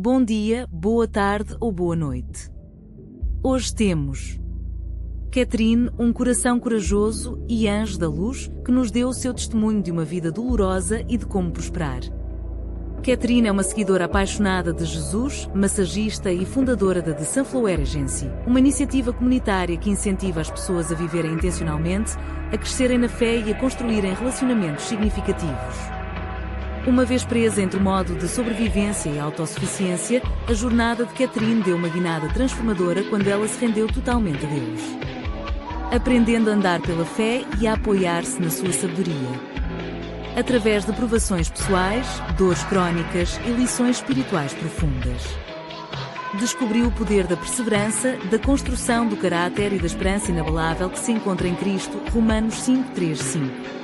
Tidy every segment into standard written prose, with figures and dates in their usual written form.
Bom dia, boa tarde ou boa noite. Hoje temos Catherine, um coração corajoso e anjo da luz, que nos deu o seu testemunho de uma vida dolorosa e de como prosperar. Catherine é uma seguidora apaixonada de Jesus, massagista e fundadora da self-reliance, uma iniciativa comunitária que incentiva as pessoas a viverem intencionalmente, a crescerem na fé e a construírem relacionamentos significativos. Uma vez presa entre o modo de sobrevivência e autossuficiência, a jornada de Catherine deu uma guinada transformadora quando ela se rendeu totalmente a Deus, aprendendo a andar pela fé e a apoiar-se na sua sabedoria. Através de provações pessoais, dores crónicas e lições espirituais profundas, descobriu o poder da perseverança, da construção do caráter e da esperança inabalável que se encontra em Cristo. Romanos 5:3-5.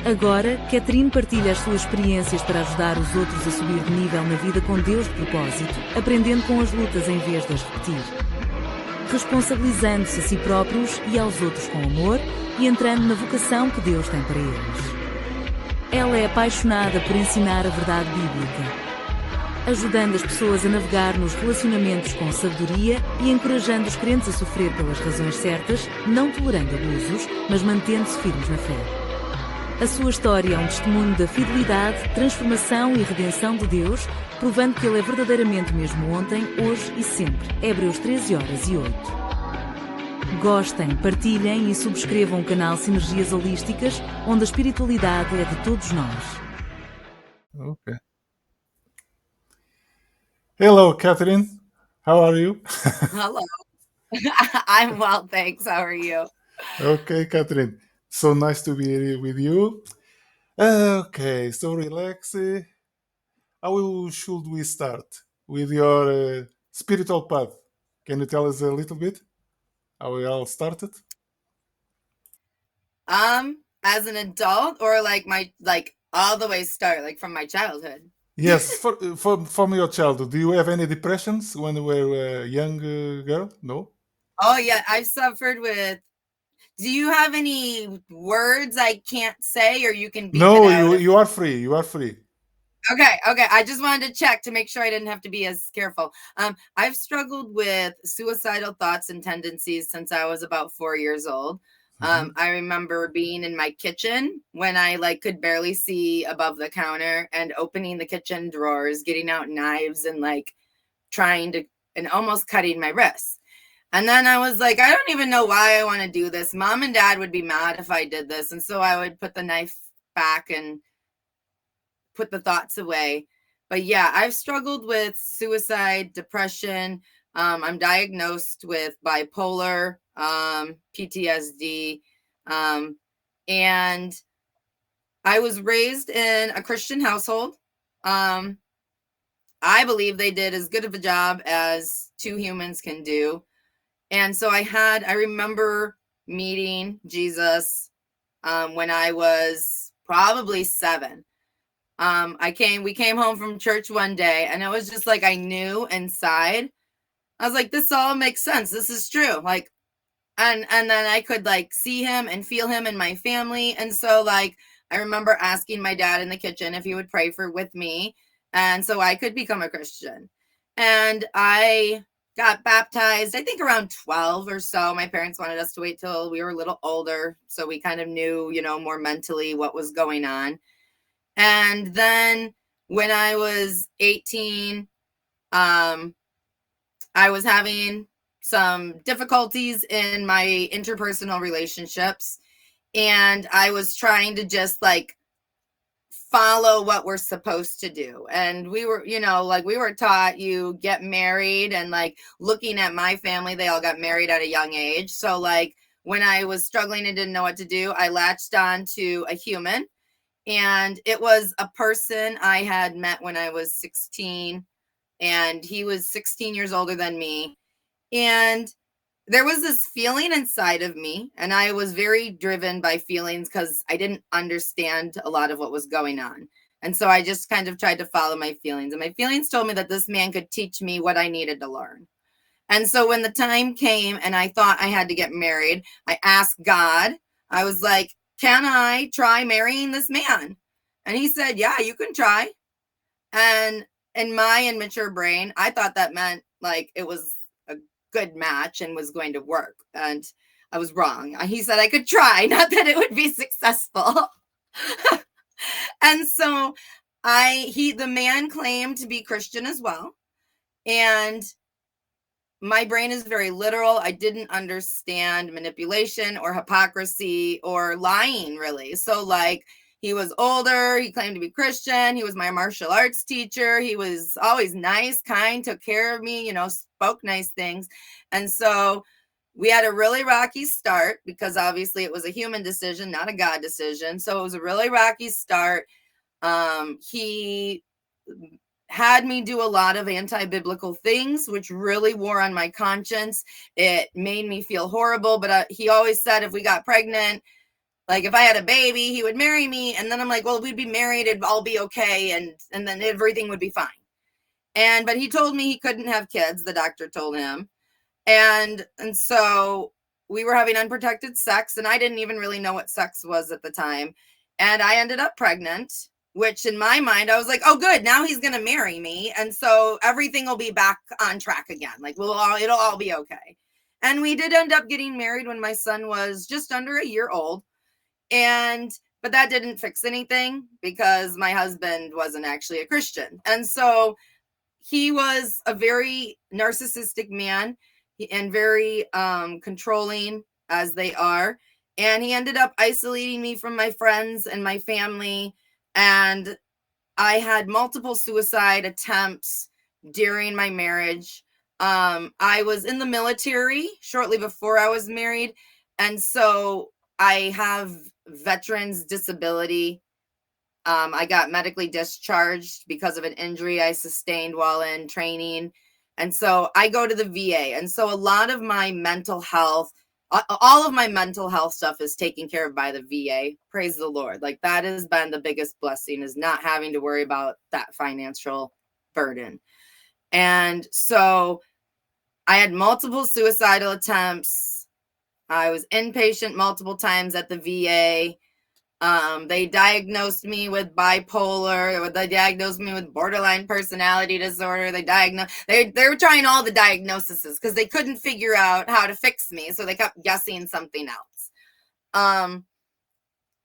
Agora, Catherine partilha as suas experiências para ajudar os outros a subir de nível na vida com Deus de propósito, aprendendo com as lutas em vez de as repetir, responsabilizando-se a si próprios e aos outros com amor e entrando na vocação que Deus tem para eles. Ela é apaixonada por ensinar a verdade bíblica, ajudando as pessoas a navegar nos relacionamentos com sabedoria e encorajando os crentes a sofrer pelas razões certas, não tolerando abusos, mas mantendo-se firmes na fé. A sua história é um testemunho da fidelidade, transformação e redenção de Deus, provando que Ele é verdadeiramente o mesmo ontem, hoje e sempre. Hebreus 13:08. Gostem, partilhem e subscrevam o canal Sinergias Holísticas, onde a espiritualidade é de todos nós. Okay. Hello, Catherine. How are you? Hello. I'm well, thanks. How are you? Okay, Catherine. So nice to be here with you. Okay, so relax. How should we start with your spiritual path? Can you tell us a little bit how it all started? As an adult, or all the way start, like from my childhood? Yes, from your childhood. Do you have any depressions when you were a young girl? No? Oh yeah, I've suffered with. Do you have any words I can't say, or you can beep No, it out? you are free. You are free. Okay. I just wanted to check to make sure I didn't have to be as careful. I've struggled with suicidal thoughts and tendencies since I was about 4 years old. I remember being in my kitchen when I could barely see above the counter and opening the kitchen drawers, getting out knives and trying to and almost cutting my wrists. And then I was like, I don't even know why I want to do this. Mom and Dad would be mad if I did this. And so I would put the knife back and put the thoughts away. But yeah, I've struggled with suicide, depression. I'm diagnosed with bipolar, PTSD. And I was raised in a Christian household. I believe they did as good of a job as two humans can do. And so I remember meeting Jesus when I was probably 7. We came home from church one day, and it was just like I knew inside. I was like, this all makes sense. This is true. And then I could see him and feel him in my family. And so I remember asking my dad in the kitchen if he would pray with me, and so I could become a Christian. And I got baptized, I think around 12 or so. My parents wanted us to wait till we were a little older, so we kind of knew, more mentally what was going on. And then when I was 18, I was having some difficulties in my interpersonal relationships, and I was trying to just follow what we're supposed to do. And we were, we were taught you get married, and looking at my family, they all got married at a young age. So when I was struggling and didn't know what to do, I latched on to a human, and it was a person I had met when I was 16, and he was 16 years older than me. And there was this feeling inside of me, and I was very driven by feelings because I didn't understand a lot of what was going on. And so I just kind of tried to follow my feelings, and my feelings told me that this man could teach me what I needed to learn. And so when the time came and I thought I had to get married, I asked God, I was like, can I try marrying this man? And he said, yeah, you can try. And in my immature brain, I thought that meant like it was a good match and was going to work. And I was wrong. He said I could try, not that it would be successful. And so the man claimed to be Christian as well. And my brain is very literal. I didn't understand manipulation or hypocrisy or lying, really. So, like, he was older. He claimed to be Christian. He was my martial arts teacher. He was always nice, kind, took care of me, spoke nice things. And so we had a really rocky start because obviously it was a human decision, not a God decision. So it was a really rocky start. He had me do a lot of anti-biblical things, which really wore on my conscience. It made me feel horrible, but he always said if we got pregnant, like if I had a baby, he would marry me. And then I'm like, well, we'd be married, it'd all be okay. And then everything would be fine. But he told me he couldn't have kids, the doctor told him. And so we were having unprotected sex, and I didn't even really know what sex was at the time. And I ended up pregnant, which in my mind, I was like, oh, good. Now he's going to marry me. And so everything will be back on track again. Like it'll all be okay. And we did end up getting married when my son was just under a year old. But that didn't fix anything because my husband wasn't actually a Christian. And so he was a very narcissistic man and very controlling, as they are. And he ended up isolating me from my friends and my family. And I had multiple suicide attempts during my marriage. I was in the military shortly before I was married. And so I have veterans disability. I got medically discharged because of an injury I sustained while in training. And so I go to the VA. And so a lot of my mental health, all of my mental health stuff is taken care of by the VA. Praise the Lord. Like that has been the biggest blessing, is not having to worry about that financial burden. And so I had multiple suicidal attempts. I was inpatient multiple times at the VA. They diagnosed me with bipolar. They diagnosed me with borderline personality disorder. They were trying all the diagnoses because they couldn't figure out how to fix me. So they kept guessing something else.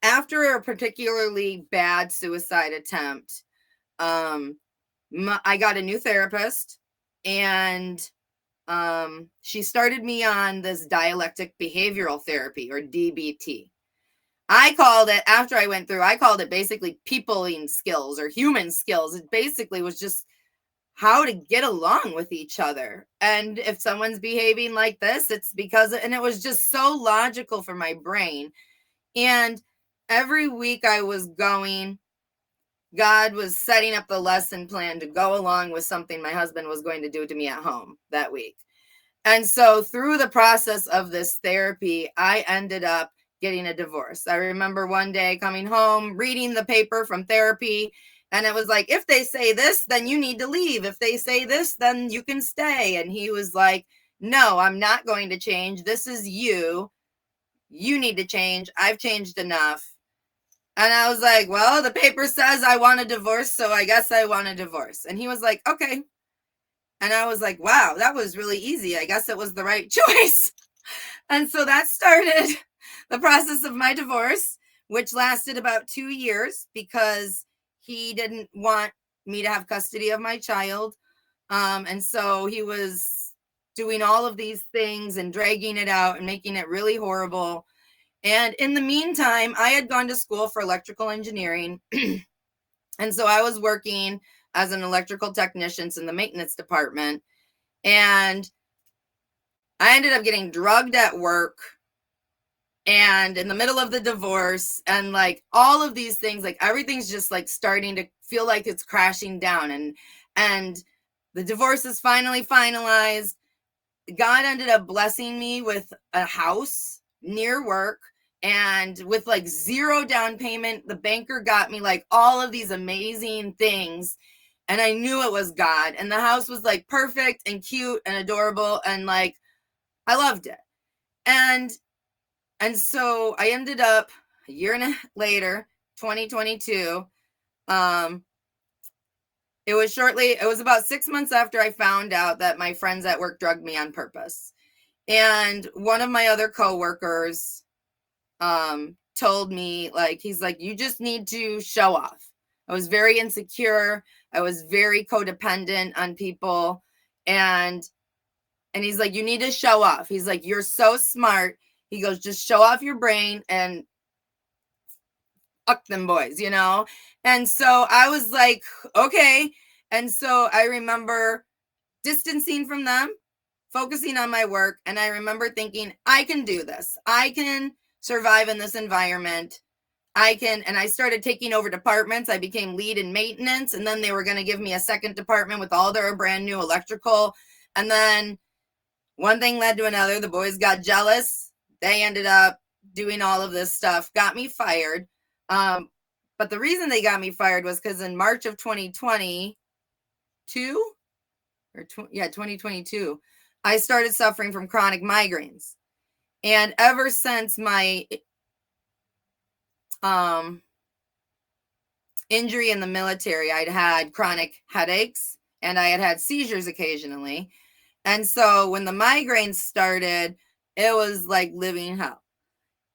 After a particularly bad suicide attempt, I got a new therapist, and she started me on this dialectic behavioral therapy, or DBT. I called it basically peopling skills or human skills. It basically was just how to get along with each other. And if someone's behaving like this, it's because, and it was just so logical for my brain. And every week I was going, God was setting up the lesson plan to go along with something my husband was going to do to me at home that week. And so through the process of this therapy, I ended up getting a divorce. I remember one day coming home, reading the paper from therapy, and it was like, if they say this, then you need to leave. If they say this, then you can stay. And he was like, no, I'm not going to change. This is you. You need to change. I've changed enough. And I was like, well, the paper says I want a divorce, so I guess I want a divorce. And he was like, okay. And I was like, wow, that was really easy. I guess it was the right choice. And so that started the process of my divorce, which lasted about 2 years because he didn't want me to have custody of my child. And so he was doing all of these things and dragging it out and making it really horrible. And in the meantime, I had gone to school for electrical engineering. And so I was working as an electrical technician in the maintenance department. And I ended up getting drugged at work and in the middle of the divorce, and like all of these things, like everything's just like starting to feel like it's crashing down. And the divorce is finally finalized. God ended up blessing me with a house near work, and with like 0 down payment. The banker got me like all of these amazing things, and I knew it was God. And the house was like perfect and cute and adorable, and like I loved it. And so I ended up a year and a half later, 2022, It was about 6 months after I found out that my friends at work drugged me on purpose. And one of my other coworkers told me, like, he's like, you just need to show off. I was very insecure. I was very codependent on people. And he's like, you need to show off. He's like, you're so smart. He goes, just show off your brain and fuck them boys, you know? And so I was like, okay. And so I remember distancing from them, focusing on my work. And I remember thinking, I can do this. I can survive in this environment. And I started taking over departments. I became lead in maintenance. And then they were going to give me a second department with all their brand new electrical. And then one thing led to another. The boys got jealous. They ended up doing all of this stuff, got me fired. But the reason they got me fired was because in March of 2022, 2022, I started suffering from chronic migraines. And ever since my injury in the military, I'd had chronic headaches and I had seizures occasionally. And so when the migraines started, it was like living hell.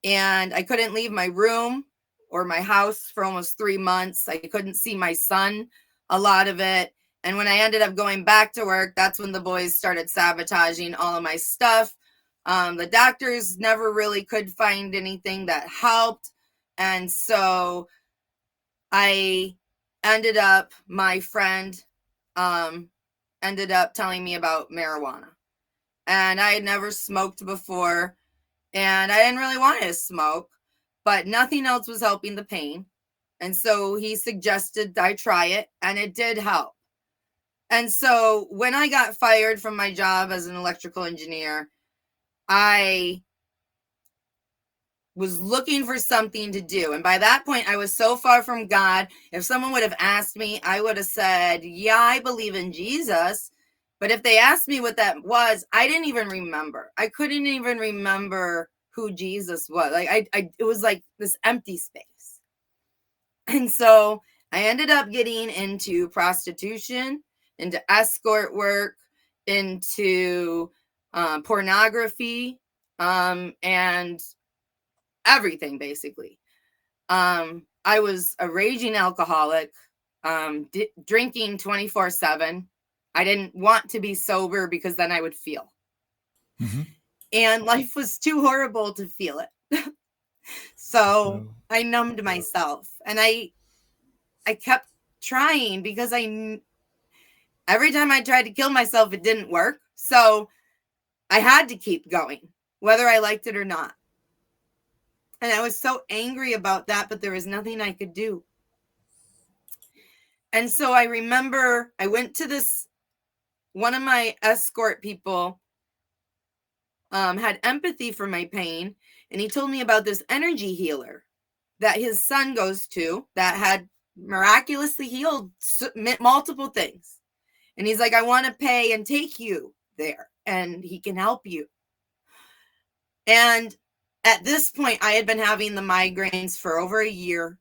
And I couldn't leave my room or my house for almost 3 months. I couldn't see my son, a lot of it. And when I ended up going back to work, that's when the boys started sabotaging all of my stuff. The doctors never really could find anything that helped. And so my friend ended up telling me about marijuana. And I had never smoked before. And I didn't really want to smoke, but nothing else was helping the pain. And so he suggested I try it, and it did help. And so when I got fired from my job as an electrical engineer, I was looking for something to do. And by that point, I was so far from God. If someone would have asked me, I would have said, yeah, I believe in Jesus. But if they asked me what that was, I didn't even remember. I couldn't even remember who Jesus was. Like it was like this empty space. And so I ended up getting into prostitution, into escort work, into pornography, and everything basically. I was a raging alcoholic, drinking 24/7. I didn't want to be sober because then I would feel. Mm-hmm. And life was too horrible to feel it. So I numbed myself, and I kept trying because every time I tried to kill myself, it didn't work. So I had to keep going, whether I liked it or not. And I was so angry about that, but there was nothing I could do. And so I remember I went to one of my escort people had empathy for my pain, and he told me about this energy healer that his son goes to that had miraculously healed multiple things. And he's like, I want to pay and take you there, and he can help you. And at this point, I had been having the migraines for over a year.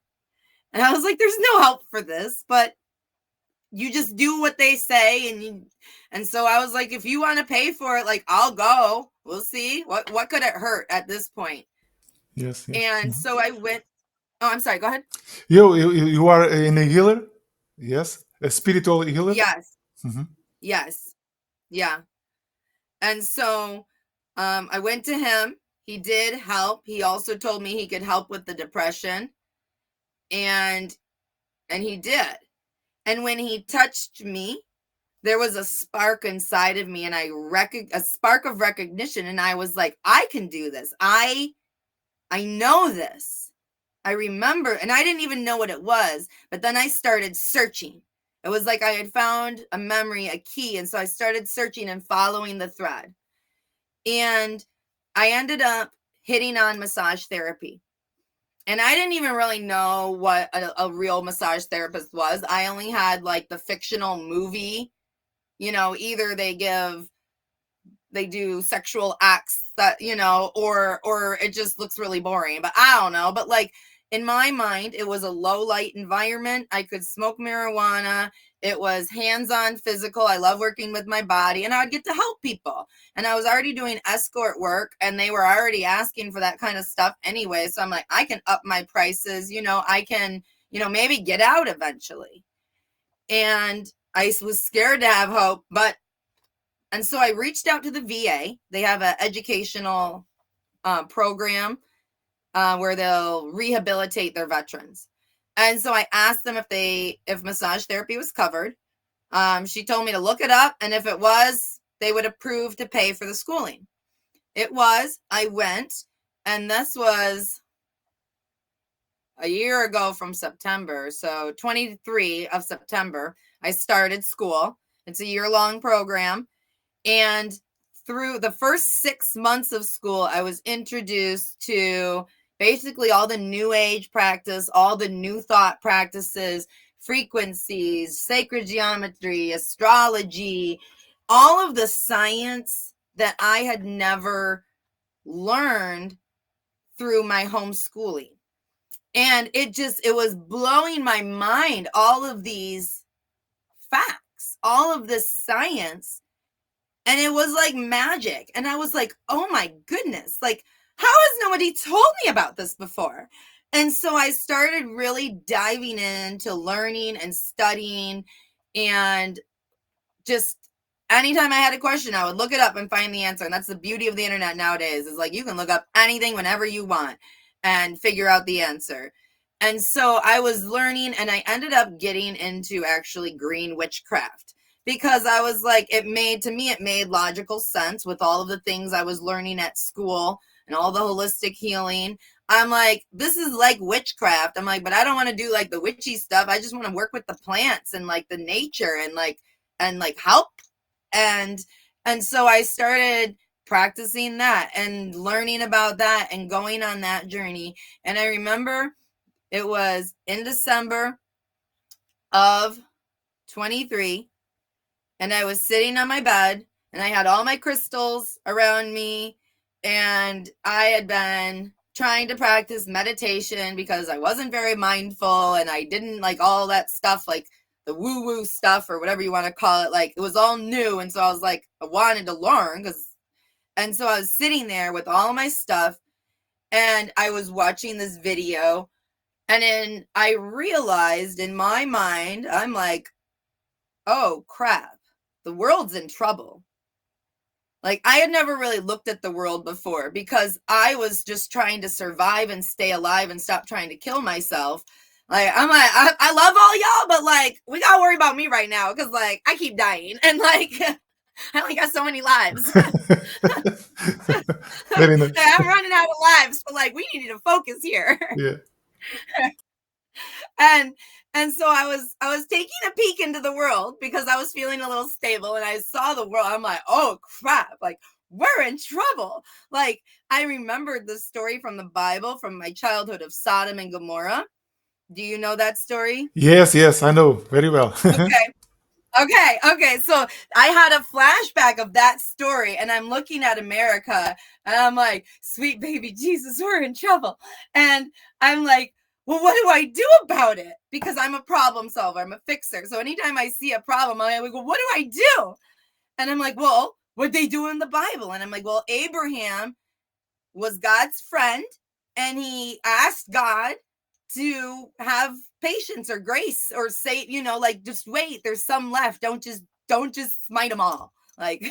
And I was like, there's no help for this, but you just do what they say. And so I was like, if you want to pay for it, like, I'll go. We'll see. What could it hurt at this point? Yes. And so I went. Oh, I'm sorry. Go ahead. You are a healer? Yes. A spiritual healer? Yes. Mm-hmm. Yes. Yeah. And so I went to him. He did help. He also told me he could help with the depression. And he did. And when he touched me, there was a spark inside of me, and a spark of recognition. And I was like, I can do this. I know this. I remember, and I didn't even know what it was, but then I started searching. It was like I had found a memory, a key. And so I started searching and following the thread. And I ended up hitting on massage therapy. And I didn't even really know what a real massage therapist was. I only had like the fictional movie, either they do sexual acts that, or it just looks really boring, but I don't know. But like in my mind, it was a low light environment. I could smoke marijuana It was hands-on physical. I love working with my body, and I would get to help people. And I was already doing escort work, and they were already asking for that kind of stuff anyway. So I'm like, I can up my prices. I can, maybe get out eventually. And I was scared to have hope, and so I reached out to the VA. They have an educational program where they'll rehabilitate their veterans. And so I asked them if massage therapy was covered. She told me to look it up, and if it was, they would approve to pay for the schooling. It was. I went, and this was a year ago from September. So 23 of September, I started school. It's a year-long program. And through the first 6 months of school, I was introduced to basically all the new age practice, all the new thought practices, frequencies, sacred geometry, astrology, all of the science that I had never learned through my homeschooling. And it was blowing my mind, all of these facts, all of this science. And it was like magic. And I was like, oh my goodness, like, how has nobody told me about this before? And so I started really diving into learning and studying, and just anytime I had a question, I would look it up and find the answer. And that's the beauty of the internet nowadays, is like, you can look up anything whenever you want and figure out the answer. And so I was learning, and I ended up getting into actually green witchcraft, because I was like, it made logical sense with all of the things I was learning at school and all the holistic healing. I'm like, this is like witchcraft. I'm like, but I don't want to do like the witchy stuff. I just want to work with the plants and like the nature and like help. And so I started practicing that and learning about that and going on that journey. And I remember it was in December of 23. And I was sitting on my bed, and I had all my crystals around me, and I had been trying to practice meditation because I wasn't very mindful, and I didn't like all that stuff, like the woo-woo stuff or whatever you want to call it. Like, it was all new. And so I was like, I wanted to learn, and so I was sitting there with all my stuff, and I was watching this video, and then I realized in my mind, I'm like, oh crap. The world's in trouble. Like, I had never really looked at the world before, because I was just trying to survive and stay alive and stop trying to kill myself. Like, I'm like, I love all y'all, but like, we gotta worry about me right now, because like, I keep dying, and like, I only got so many lives. Very nice. I'm running out of lives, but like, we need to focus here. Yeah. And so I was taking a peek into the world because I was feeling a little stable, and I saw the world. I'm like, oh crap, like, we're in trouble. Like, I remembered the story from the Bible from my childhood of Sodom and Gomorrah. Do you know that story? Yes, I know very well. Okay. So I had a flashback of that story, and I'm looking at America, and I'm like, sweet baby Jesus, we're in trouble. And I'm like, well, what do I do about it? Because I'm a problem solver. I'm a fixer. So anytime I see a problem, I'm like, well, what do I do? And I'm like, well, what they do in the Bible? And I'm like, well, Abraham was God's friend, and he asked God to have patience or grace, or say, like, just wait, there's some left. Don't just smite them all. Like,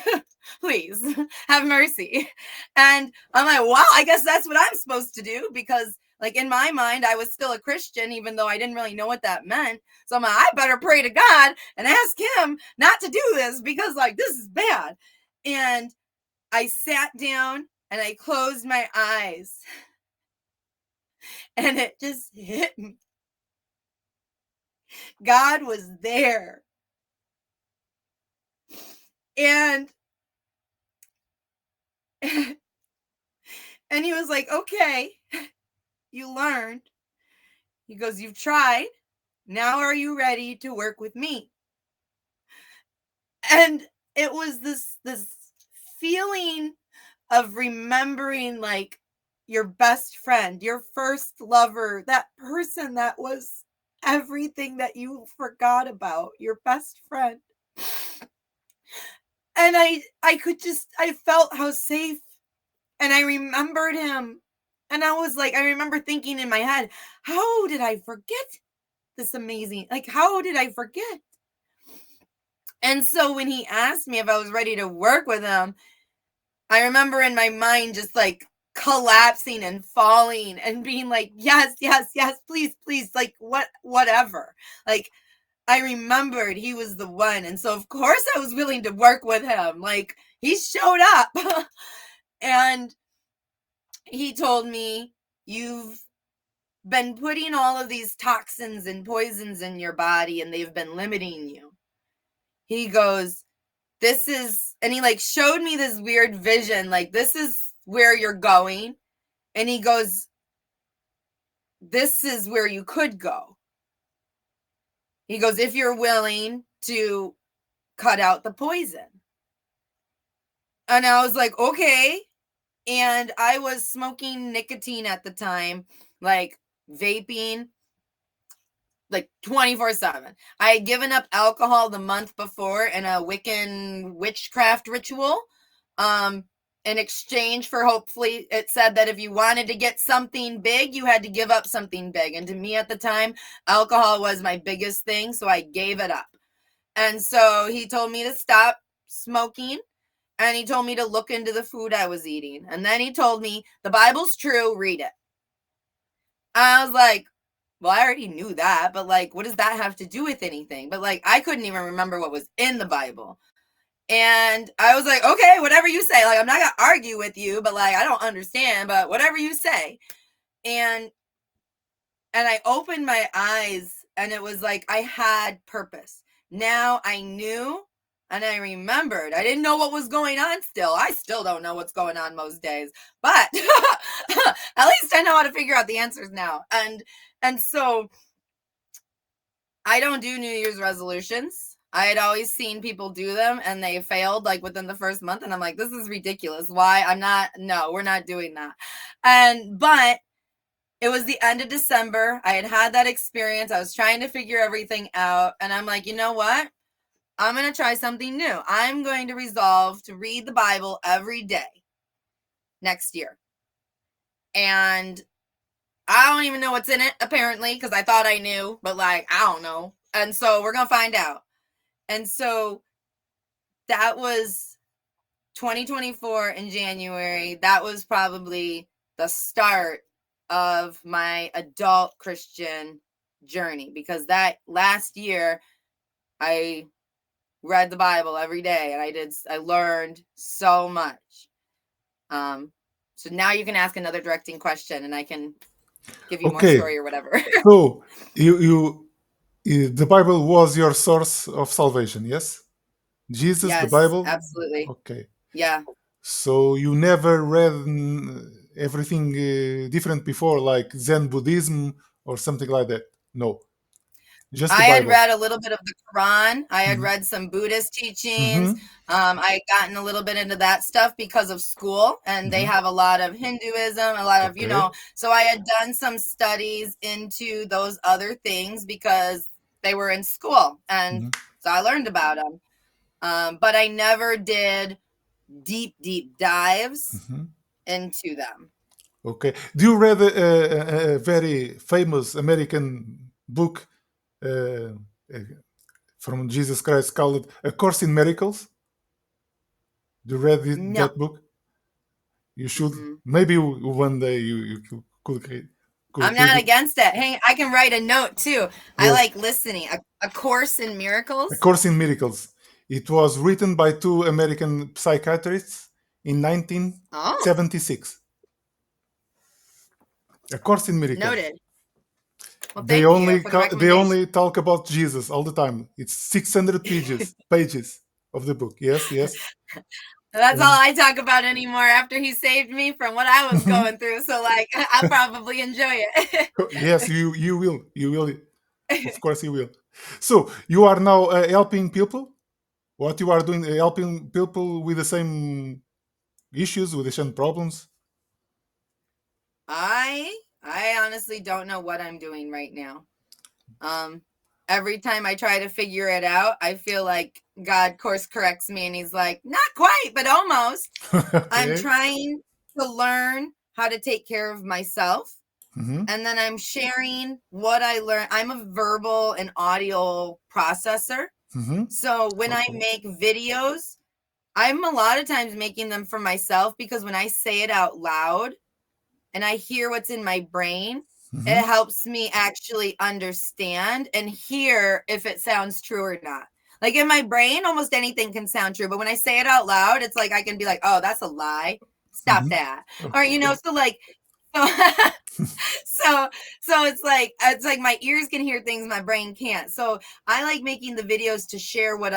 please have mercy. And I'm like, wow, I guess that's what I'm supposed to do, because like, in my mind, I was still a Christian, even though I didn't really know what that meant. So I'm like, I better pray to God and ask him not to do this, because like, this is bad. And I sat down and I closed my eyes, and it just hit me. God was there. And he was like, okay, you learned. He goes, you've tried. Now are you ready to work with me? And it was this feeling of remembering, like, your best friend, your first lover, that person that was everything that you forgot about, your best friend. And I felt how safe, and I remembered him. And I was like, I remember thinking in my head, how did I forget this amazing, like, how did I forget? And so when he asked me if I was ready to work with him, I remember in my mind just like collapsing and falling and being like, yes, yes, yes, please, please, like whatever. Like, I remembered he was the one. And so of course I was willing to work with him. Like, he showed up. And he told me, you've been putting all of these toxins and poisons in your body, and they've been limiting you. He goes, this is, and he like showed me this weird vision, like, this is where you're going. And he goes, this is where you could go. He goes, if you're willing to cut out the poison. And I was like, okay. And I was smoking nicotine at the time, like vaping, like 24/7. I had given up alcohol the month before in a Wiccan witchcraft ritual. In exchange for, hopefully, it said that if you wanted to get something big, you had to give up something big. And to me at the time, alcohol was my biggest thing, so I gave it up. And so he told me to stop smoking, and he told me to look into the food I was eating. And then he told me, the Bible's true, read it. I was like, well, I already knew that, but like, what does that have to do with anything? But like, I couldn't even remember what was in the Bible. And I was like, okay, whatever you say. Like, I'm not going to argue with you, but like, I don't understand, but whatever you say. And I opened my eyes, and it was like, I had purpose. Now I knew, and I remembered. I didn't know what was going on still. I still don't know what's going on most days, but at least I know how to figure out the answers now. And so I don't do New Year's resolutions. I had always seen people do them, and they failed like within the first month. And I'm like, this is ridiculous. Why? No, we're not doing that. But it was the end of December. I had that experience. I was trying to figure everything out. And I'm like, you know what? I'm going to try something new. I'm going to resolve to read the Bible every day next year. And I don't even know what's in it, apparently, because I thought I knew, but like, I don't know. And so we're going to find out. And so that was 2024 in January. That was probably the start of my adult Christian journey, because that last year I read the Bible every day, and I learned so much. So now you can ask another directing question, and I can give you more story or whatever. So the Bible was your source of salvation, yes? Jesus, yes, the Bible? Absolutely. Okay. Yeah. So you never read everything different before, like Zen Buddhism or something like that? No. Just the I had Bible. read a little bit of the Quran. I had read some Buddhist teachings. I had gotten a little bit into that stuff because of school, and they have a lot of Hinduism, a lot of, so I had done some studies into those other things because they were in school, and so I learned about them. But I never did deep dives into them. Okay. Do you read a very famous American book from Jesus Christ called A Course in Miracles? Do you read that book? You should. Maybe one day you could read. I'm not against it. Hey, I can write a note too. Yes. I like listening. A Course in Miracles? A Course in Miracles. It was written by two American psychiatrists in 1976. A Course in Miracles. Noted. Well, they only talk about Jesus all the time. It's 600 pages of the book. Yes. That's all I talk about anymore after he saved me from what I was going through. So like, I'll probably enjoy it. Yes, you will. You will. Of course you will. So you are now helping people? What you are doing, helping people with the same issues, with the same problems? I honestly don't know what I'm doing right now. Every time I try to figure it out, I feel like God course corrects me and he's like, not quite, but almost. I'm trying to learn how to take care of myself. And then I'm sharing what I learned. I'm a verbal and audio processor. So when I make videos, I'm a lot of times making them for myself, because when I say it out loud and I hear what's in my brain, it helps me actually understand and hear if it sounds true or not. Like in my brain, almost anything can sound true, but when I say it out loud, it's like I can be like, oh, that's a lie. Stop that. Or, so like, so it's like my ears can hear things my brain can't. So I like making the videos to share what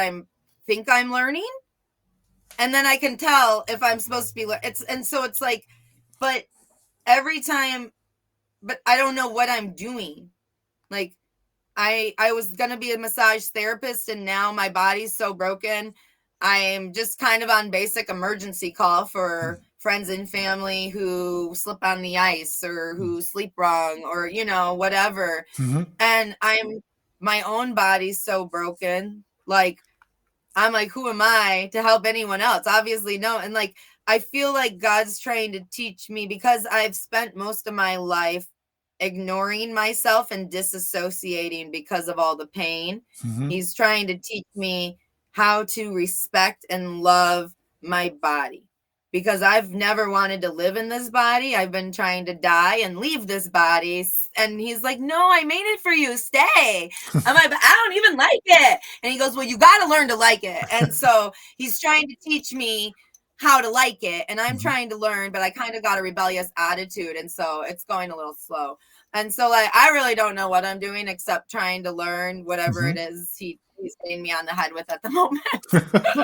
think I'm learning, and then I can tell if I'm supposed to be it's like, but every time, but I don't know what I'm doing. Like I was gonna be a massage therapist, and now my body's so broken. I'm just kind of on basic emergency call for friends and family who slip on the ice or who sleep wrong or, whatever. And my own body's so broken. Like, I'm like, who am I to help anyone else? Obviously, no. And like, I feel like God's trying to teach me, because I've spent most of my life ignoring myself and disassociating because of all the pain. He's trying to teach me how to respect and love my body, because I've never wanted to live in this body. I've been trying to die and leave this body. And he's like, no, I made it for you. Stay. I'm like, but I don't even like it. And he goes, well, you got to learn to like it. And so he's trying to teach me how to like it. And I'm trying to learn, but I kind of got a rebellious attitude. And so it's going a little slow. And so like, I really don't know what I'm doing except trying to learn whatever it is he's hitting me on the head with at the moment.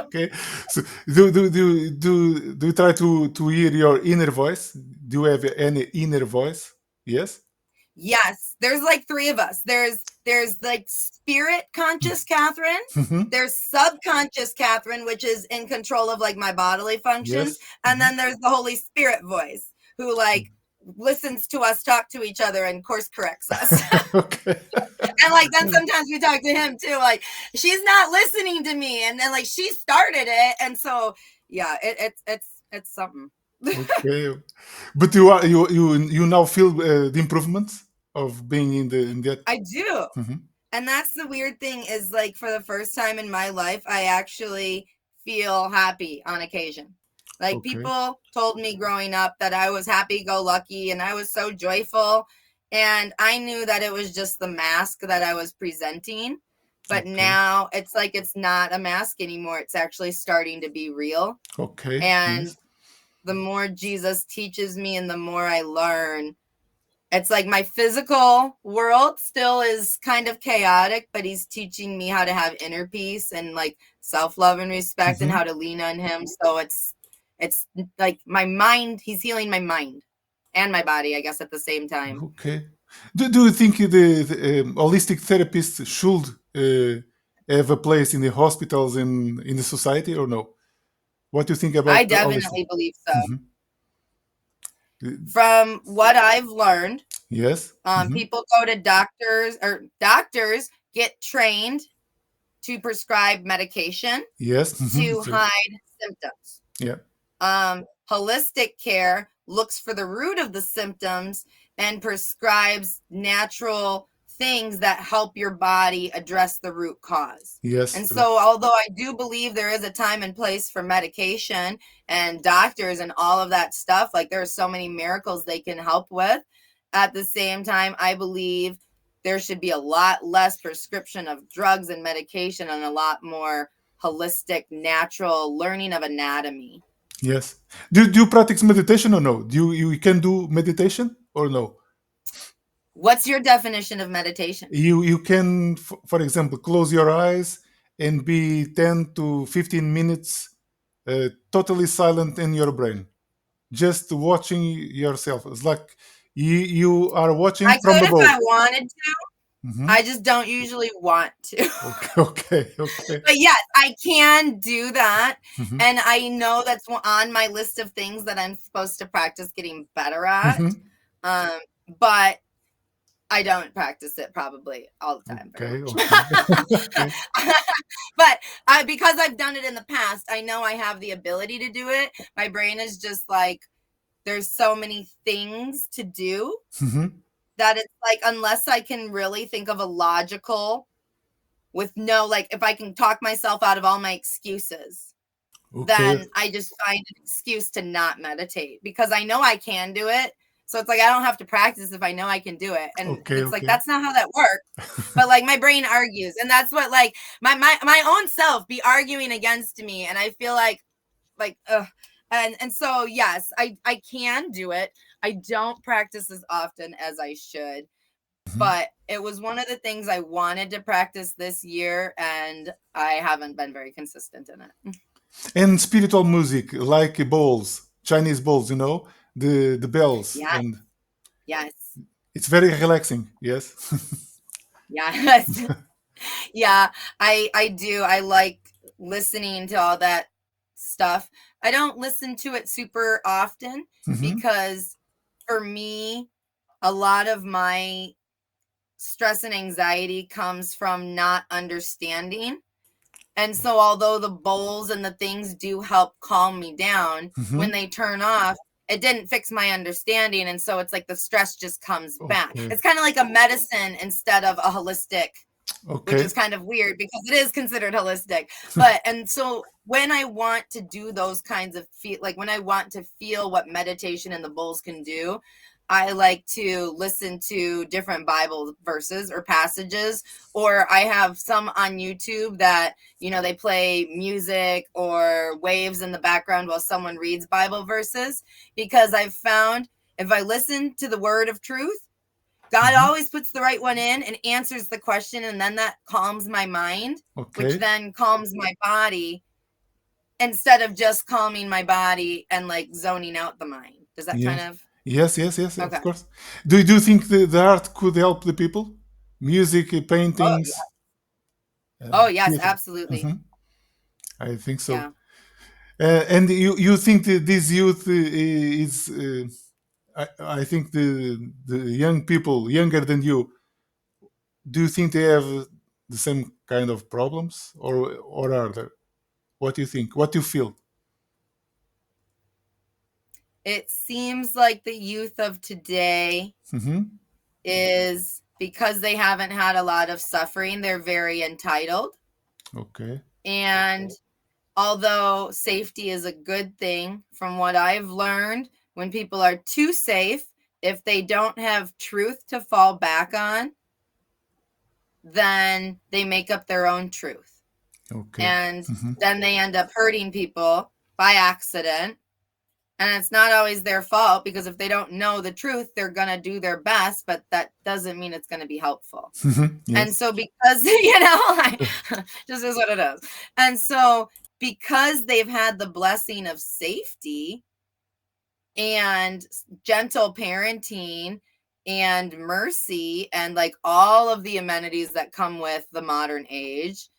Okay. So do you try to hear your inner voice? Do you have any inner voice? Yes. Yes, there's like three of us. There's like spirit conscious Catherine. There's subconscious Catherine, which is in control of like my bodily functions. And then there's the Holy Spirit voice, who like listens to us talk to each other and course corrects us. Okay. And like then sometimes we talk to him too. Like, she's not listening to me, and then like she started it, and so yeah, it's something. Okay, but you now feel the improvements of being in that. I do. And that's the weird thing, is like for the first time in my life, I actually feel happy on occasion. Like people told me growing up that I was happy-go-lucky and I was so joyful. And I knew that it was just the mask that I was presenting. But now it's like, it's not a mask anymore. It's actually starting to be real. Okay. And the more Jesus teaches me and the more I learn, it's like my physical world still is kind of chaotic, but he's teaching me how to have inner peace and like self-love and respect and how to lean on him. So it's like my mind, he's healing my mind and my body, I guess, at the same time. Okay. Do you think the holistic therapists should have a place in the hospitals and in the society, or no? What do you think about I definitely holistic? believe so. From what I've learned, people go to doctors, or doctors get trained to prescribe medication to hide symptoms. Yeah. Holistic care looks for the root of the symptoms and prescribes natural things that help your body address the root cause. Yes. And so although I do believe there is a time and place for medication and doctors and all of that stuff, like there are so many miracles they can help with, at the same time, I believe there should be a lot less prescription of drugs and medication and a lot more holistic, natural learning of anatomy. Yes. Do you practice meditation or no? Do you can do meditation or no? What's your definition of meditation? You can, for example, close your eyes and be 10 to 15 minutes totally silent in your brain, just watching yourself. It's like you are watching I from could above. if I wanted to. I just don't usually want to. Okay. But yes, I can do that. And I know that's on my list of things that I'm supposed to practice getting better at. But I don't practice it probably all the time very much. Okay. But because I've done it in the past, I know I have the ability to do it. My brain is just like, there's so many things to do that it's like, unless I can really think of a logical with no, like, if I can talk myself out of all my excuses, then I just find an excuse to not meditate because I know I can do it. So it's like, I don't have to practice if I know I can do it. And it's like, that's not how that works. But like my brain argues. And that's what like my own self be arguing against me. And I feel like, and so, yes, I can do it. I don't practice as often as I should. But it was one of the things I wanted to practice this year, and I haven't been very consistent in it. And spiritual music, like bowls, Chinese bowls, you know, the bells. Yes. And yes. It's very relaxing, yes? Yes. Yeah, I do. I like listening to all that stuff. I don't listen to it super often because for me, a lot of my stress and anxiety comes from not understanding. And so although the bowls and the things do help calm me down, when they turn off, it didn't fix my understanding. And so it's like the stress just comes back. It's kind of like a medicine instead of a holistic, which is kind of weird because it is considered holistic. But, and so when I want to do those kinds of when I want to feel what meditation and the bowls can do, I like to listen to different Bible verses or passages, or I have some on YouTube that, you know, they play music or waves in the background while someone reads Bible verses, because I've found if I listen to the word of truth, God always puts the right one in and answers the question, and then that calms my mind, which then calms my body instead of just calming my body and like zoning out the mind. Does that kind of... Yes, of course. Do you think the art could help the people? Music, paintings? Yes, absolutely. I think so. Yeah. And you think that this youth is... I think the young people, younger than you, do you think they have the same kind of problems? Or are there? What do you think? What do you feel? It seems like the youth of today is, because they haven't had a lot of suffering, they're very entitled. Okay. And although safety is a good thing, from what I've learned, when people are too safe, if they don't have truth to fall back on, then they make up their own truth. Okay. And then they end up hurting people by accident. And it's not always their fault, because if they don't know the truth, they're going to do their best, but that doesn't mean it's going to be helpful. And so because, you know, just is what it is. And so because they've had the blessing of safety and gentle parenting and mercy and like all of the amenities that come with the modern age,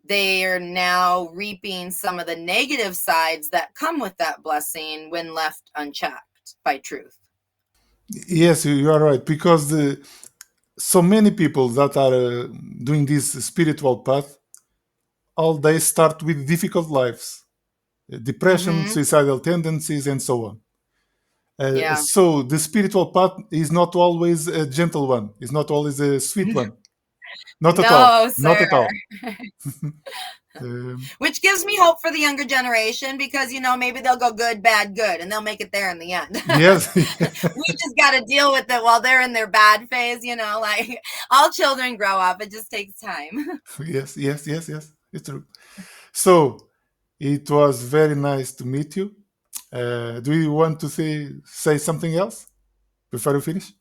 they are now reaping some of the negative sides that come with that blessing when left unchecked by truth. Yes, you are right. Because so many people that are doing this spiritual path, all they start with difficult lives, depression, suicidal tendencies, and so on. So the spiritual path is not always a gentle one. It's not always a sweet one. Not at all. Sir. Not at all. Which gives me hope for the younger generation, because, you know, maybe they'll go good, bad, good, and they'll make it there in the end. Yes. We just got to deal with it while they're in their bad phase, you know, like all children grow up. It just takes time. Yes. It's true. So it was very nice to meet you. Do you want to say something else before we finish?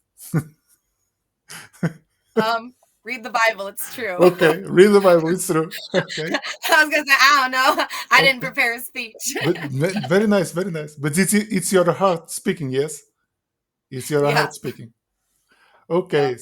Read the Bible. It's true. Okay, read the Bible. It's true. Okay. I was gonna say, I don't know. I didn't prepare a speech. But very nice, very nice. But it's your heart speaking, yes? It's your heart speaking. Okay. Yeah.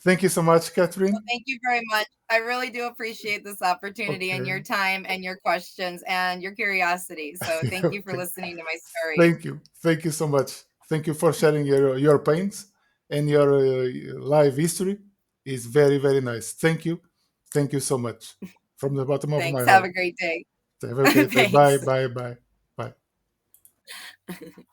Thank you so much, Catherine. Well, thank you very much. I really do appreciate this opportunity and your time and your questions and your curiosity. So thank you for listening to my story. Thank you. Thank you so much. Thank you for sharing your pains and your life history is very, very nice. Thank you. Thank you so much from the bottom of my Thanks. heart. Have a great day. Have a great day. Bye, Thanks. bye, bye, bye.